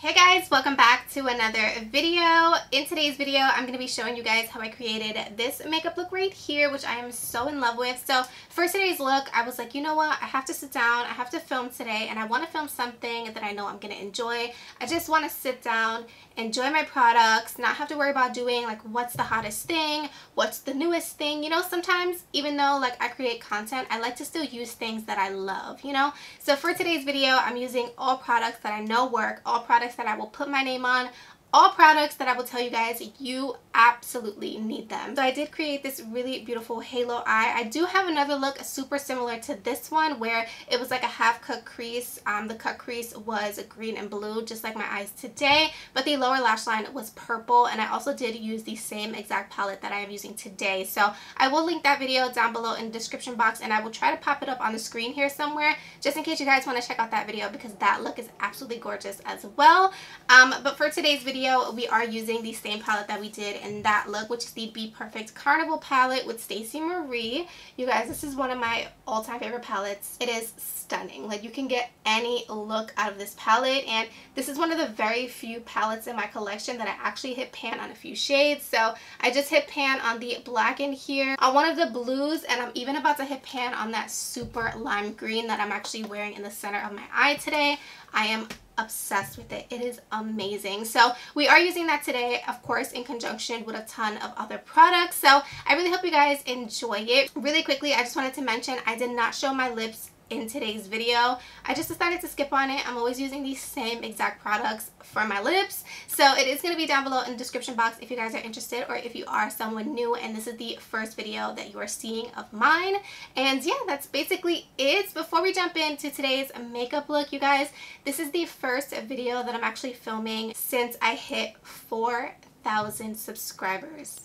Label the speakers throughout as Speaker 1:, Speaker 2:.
Speaker 1: Hey guys, welcome back to another video. In today's video, I'm going to be showing you guys how I created this makeup look right here, which I am so in love with. So for today's look, I was like, you know what? I have to sit down, I have to film today, and I want to film something that I know I'm going to enjoy. I just want to sit down, enjoy my products, not have to worry about doing like what's the hottest thing, what's the newest thing. You know, sometimes even though like I create content, I like to still use things that I love, you know. So for today's video, I'm using all products that I know work, all products that I will put my name on, all products that I will tell you guys you absolutely need them. So I did create this really beautiful halo eye. I do have another look super similar to this one where it was like a half cut crease. The cut crease was green and blue just like my eyes today, but the lower lash line was purple, and I also did use the same exact palette that I am using today. So I will link that video down below in the description box, and I will try to pop it up on the screen here somewhere just in case you guys want to check out that video because that look is absolutely gorgeous as well. But for today's video, we are using the same palette that we did in that look, which is the Bperfect Carnival palette with Stacey Marie. You guys, this is one of my all-time favorite palettes. It is stunning. Like, you can get any look out of this palette, and this is one of the very few palettes in my collection that I actually hit pan on a few shades. So I just hit pan on the black in here, on one of the blues, and I'm even about to hit pan on that super lime green that I'm actually wearing in the center of my eye today. I am obsessed with it. It is amazing. So we are using that today, of course, in conjunction with a ton of other products. So I really hope you guys enjoy it. Really quickly, I just wanted to mention I did not show my lips in today's video. I just decided to skip on it. I'm always using these same exact products for my lips, so it is going to be down below in the description box if you guys are interested, or if you are someone new and this is the first video that you are seeing of mine. And yeah, that's basically it. Before we jump into today's makeup look, you guys, this is the first video that I'm actually filming since I hit 4,000 subscribers.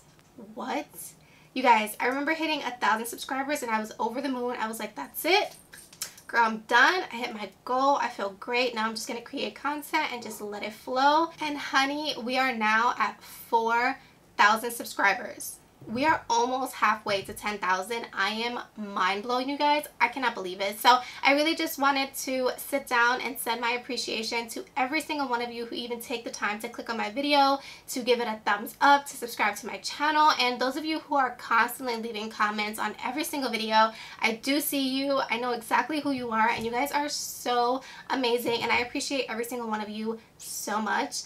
Speaker 1: What? You guys, I remember hitting 1,000 subscribers and I was over the moon. I was like, that's it. Girl, I'm done. I hit my goal. I feel great. Now I'm just going to create content and just let it flow. And honey, we are now at 4,000 subscribers. We are almost halfway to 10,000. I am mind blown, you guys. I cannot believe it. So I really just wanted to sit down and send my appreciation to every single one of you who even take the time to click on my video, to give it a thumbs up, to subscribe to my channel, and those of you who are constantly leaving comments on every single video. I do see you. I know exactly who you are, and you guys are so amazing, and I appreciate every single one of you so much.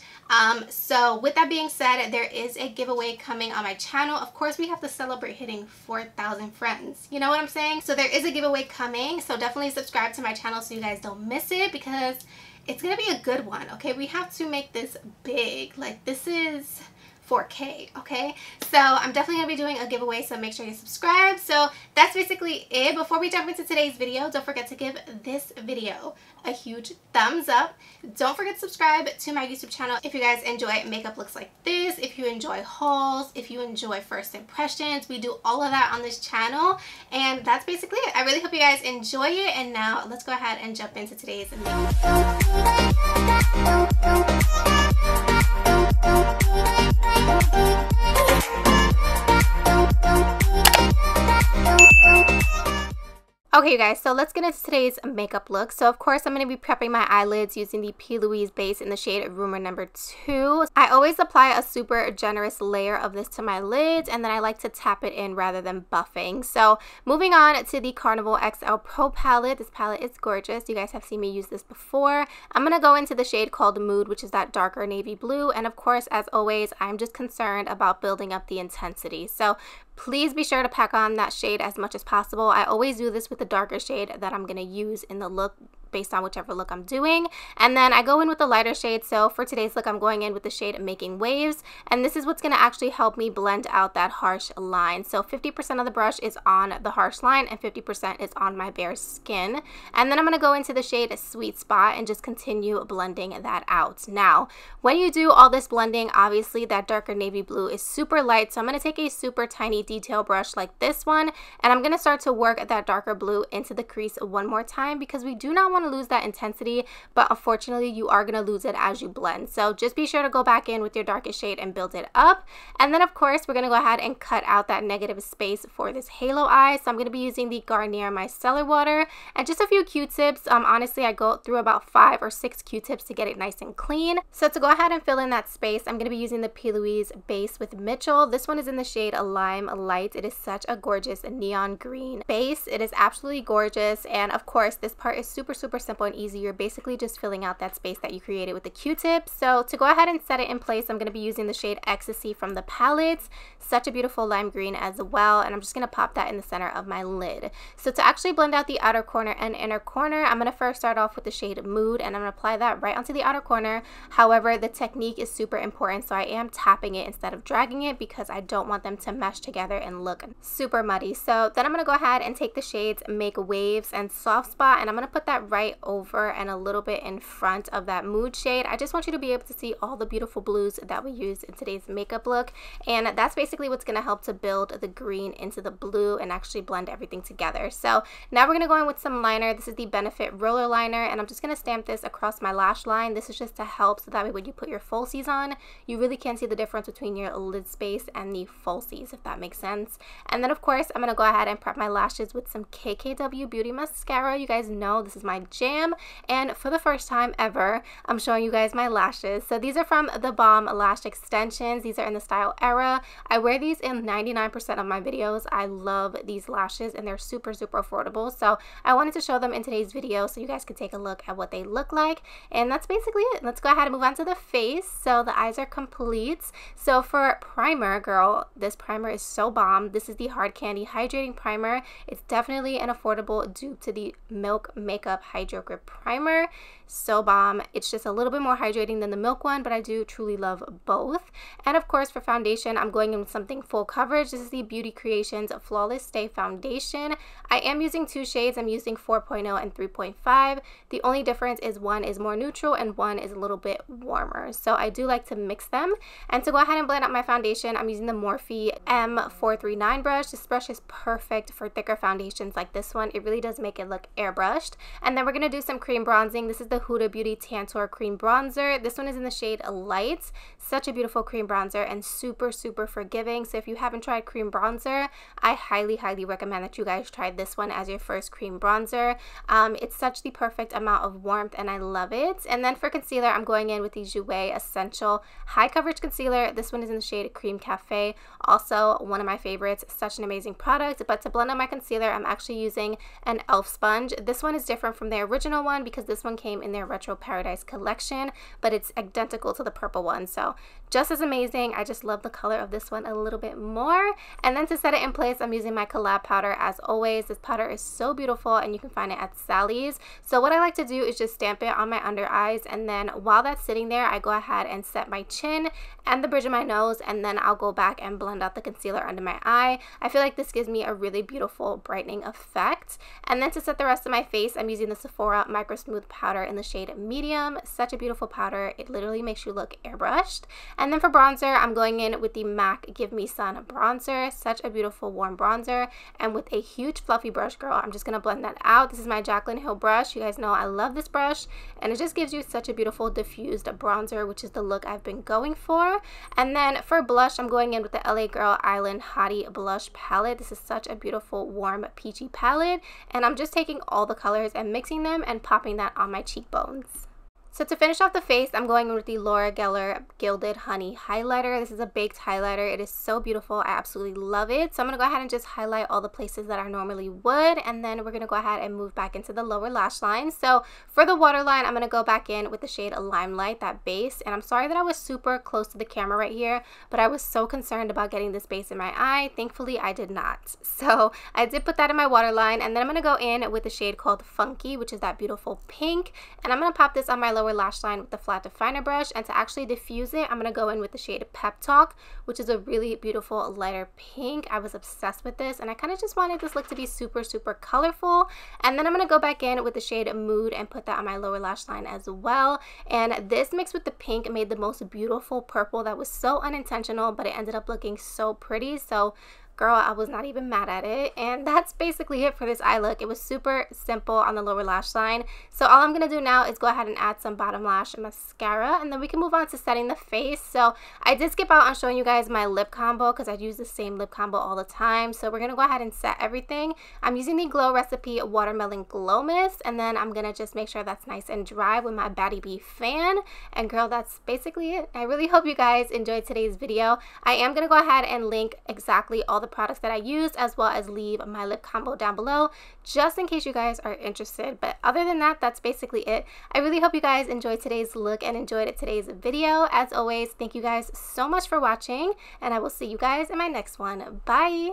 Speaker 1: So with that being said, there is a giveaway coming on my channel. Of course, we have to celebrate hitting 4,000 friends. You know what I'm saying? So there is a giveaway coming. So definitely subscribe to my channel so you guys don't miss it, because it's going to be a good one. Okay, we have to make this big. Like, this is 4K, okay? So I'm definitely going to be doing a giveaway, so make sure you subscribe. So that's basically it. Before we jump into today's video, don't forget to give this video a huge thumbs up. Don't forget to subscribe to my YouTube channel if you guys enjoy makeup looks like this, if you enjoy hauls, if you enjoy first impressions. We do all of that on this channel, and that's basically it. I really hope you guys enjoy it, and now let's go ahead and jump into today's makeup. Okay, you guys, so let's get into today's makeup look. So of course I'm going to be prepping my eyelids using the P.LOUISE base in the shade RUMOUR number 2. I always apply a super generous layer of this to my lids, and then I like to tap it in rather than buffing. So moving on to the Carnival XL Pro Palette. This palette is gorgeous. You guys have seen me use this before. I'm going to go into the shade called Mood, which is that darker navy blue, and of course, as always, I'm just concerned about building up the intensity. So please be sure to pack on that shade as much as possible. I always do this with the darker shade that I'm going to use in the look based on whichever look I'm doing. And then I go in with the lighter shade. So for today's look, I'm going in with the shade Making Waves. And this is what's going to actually help me blend out that harsh line. So 50% of the brush is on the harsh line and 50% is on my bare skin. And then I'm going to go into the shade Sweet Spot and just continue blending that out. Now, when you do all this blending, obviously that darker navy blue is super light. So I'm going to take a super tiny detail brush like this one, and I'm going to start to work that darker blue into the crease one more time, because we do not want want to lose that intensity, but unfortunately you are going to lose it as you blend. So just be sure to go back in with your darkest shade and build it up. And then of course we're going to go ahead and cut out that negative space for this halo eye. So I'm going to be using the Garnier Micellar Water and just a few Q-tips. Honestly, I go through about 5 or 6 Q-tips to get it nice and clean. So to go ahead and fill in that space, I'm going to be using the P.LOUISE base with Mitchell. This one is in the shade Limelight. It is such a gorgeous neon green base. It is absolutely gorgeous, and of course this part is super simple and easy. You're basically just filling out that space that you created with the Q-tip. So to go ahead and set it in place, I'm going to be using the shade Ecstasy from the palette. Such a beautiful lime green as well, and I'm just going to pop that in the center of my lid. So to actually blend out the outer corner and inner corner, I'm going to first start off with the shade Mood, and I'm going to apply that right onto the outer corner. However, the technique is super important, so I am tapping it instead of dragging it because I don't want them to mesh together and look super muddy. So then I'm going to go ahead and take the shades Make Waves and Soft Spot, and I'm going to put that right over and a little bit in front of that Mood shade. I just want you to be able to see all the beautiful blues that we used in today's makeup look, and that's basically what's going to help to build the green into the blue and actually blend everything together. So now we're going to go in with some liner. This is the Benefit Roller Liner, and I'm just going to stamp this across my lash line. This is just to help so that way when you put your falsies on, you really can see the difference between your lid space and the falsies, if that makes sense. And then of course I'm going to go ahead and prep my lashes with some KKW Beauty Mascara. You guys know this is my jam, and for the first time ever I'm showing you guys my lashes. So these are from the Balm Lash Extensions. These are in the style Era. I wear these in 99% of my videos. I love these lashes and they're super affordable, so I wanted to show them in today's video so you guys can take a look at what they look like. And that's basically it. Let's go ahead and move on to the face. So the eyes are complete. So for primer, girl, this primer is so bomb. This is the Hard Candy Hydrating Primer. It's definitely an affordable dupe to the Milk Makeup Hydro Grip Primer. So bomb. It's just a little bit more hydrating than the Milk one, but I do truly love both. And of course for foundation, I'm going in with something full coverage. This is the Beauty Creations Flawless Stay Foundation. I am using 2 shades. I'm using 4.0 and 3.5. The only difference is one is more neutral and one is a little bit warmer. So I do like to mix them. And to go ahead and blend out my foundation, I'm using the Morphe M439 brush. This brush is perfect for thicker foundations like this one. It really does make it look airbrushed. And then we're going to do some cream bronzing. This is the Huda Beauty Tantour Cream Bronzer. This one is in the shade Light. Such a beautiful cream bronzer and super forgiving. So if you haven't tried cream bronzer, I highly recommend that you guys try this one as your first cream bronzer. It's such the perfect amount of warmth and I love it. And then for concealer, I'm going in with the JOUER Essential High Coverage Concealer. This one is in the shade Cream Cafe. Also one of my favorites. Such an amazing product. But to blend out my concealer, I'm actually using an e.l.f. sponge. This one is different from the original one because this one came in their Retro Paradise collection, but it's identical to the purple one. So just as amazing. I just love the color of this one a little bit more. And then to set it in place, I'm using my COL-LAB powder as always. This powder is so beautiful and you can find it at Sally's. So what I like to do is just stamp it on my under eyes, and then while that's sitting there, I go ahead and set my chin and the bridge of my nose, and then I'll go back and blend out the concealer under my eye. I feel like this gives me a really beautiful brightening effect. And then to set the rest of my face, I'm using the Sephora Micro Smooth powder in the shade Medium. Such a beautiful powder. It literally makes you look airbrushed. And then for bronzer, I'm going in with the MAC Give Me Sun bronzer. Such a beautiful warm bronzer, and with a huge fluffy brush, girl, I'm just gonna blend that out. This is my Jaclyn Hill brush. You guys know I love this brush, and it just gives you such a beautiful diffused bronzer, which is the look I've been going for. And then for blush, I'm going in with the LA Girl Island Hottie blush palette. This is such a beautiful warm peachy palette, and I'm just taking all the colors and mixing them and popping that on my cheekbones. So to finish off the face, I'm going in with the Laura Geller Gilded Honey Highlighter. This is a baked highlighter. It is so beautiful. I absolutely love it. So I'm going to go ahead and just highlight all the places that I normally would. And then we're going to go ahead and move back into the lower lash line. So for the waterline, I'm going to go back in with the shade Limelight, that base. And I'm sorry that I was super close to the camera right here, but I was so concerned about getting this base in my eye. Thankfully, I did not. So I did put that in my waterline. And then I'm going to go in with the shade called Funky, which is that beautiful pink. And I'm going to pop this on my lower lash line with the flat definer brush, and to actually diffuse it, I'm going to go in with the shade Pep Talk, which is a really beautiful lighter pink. I was obsessed with this, and I kind of just wanted this look to be super colorful. And then I'm going to go back in with the shade Mood and put that on my lower lash line as well. And this mixed with the pink made the most beautiful purple that was so unintentional, but it ended up looking so pretty. So girl, I was not even mad at it. And that's basically it for this eye look. It was super simple on the lower lash line. So all I'm gonna do now is go ahead and add some bottom lash and mascara, and then we can move on to setting the face. So I did skip out on showing you guys my lip combo because I use the same lip combo all the time. So we're gonna go ahead and set everything. I'm using the Glow Recipe Watermelon Glow Mist, and then I'm gonna just make sure that's nice and dry with my BABYYYYY fan. And girl, that's basically it. I really hope you guys enjoyed today's video. I am gonna go ahead and link exactly all the products that I used, as well as leave my lip combo down below just in case you guys are interested. But other than that, that's basically it. I really hope you guys enjoyed today's look and enjoyed today's video. As always, thank you guys so much for watching, and I will see you guys in my next one. Bye!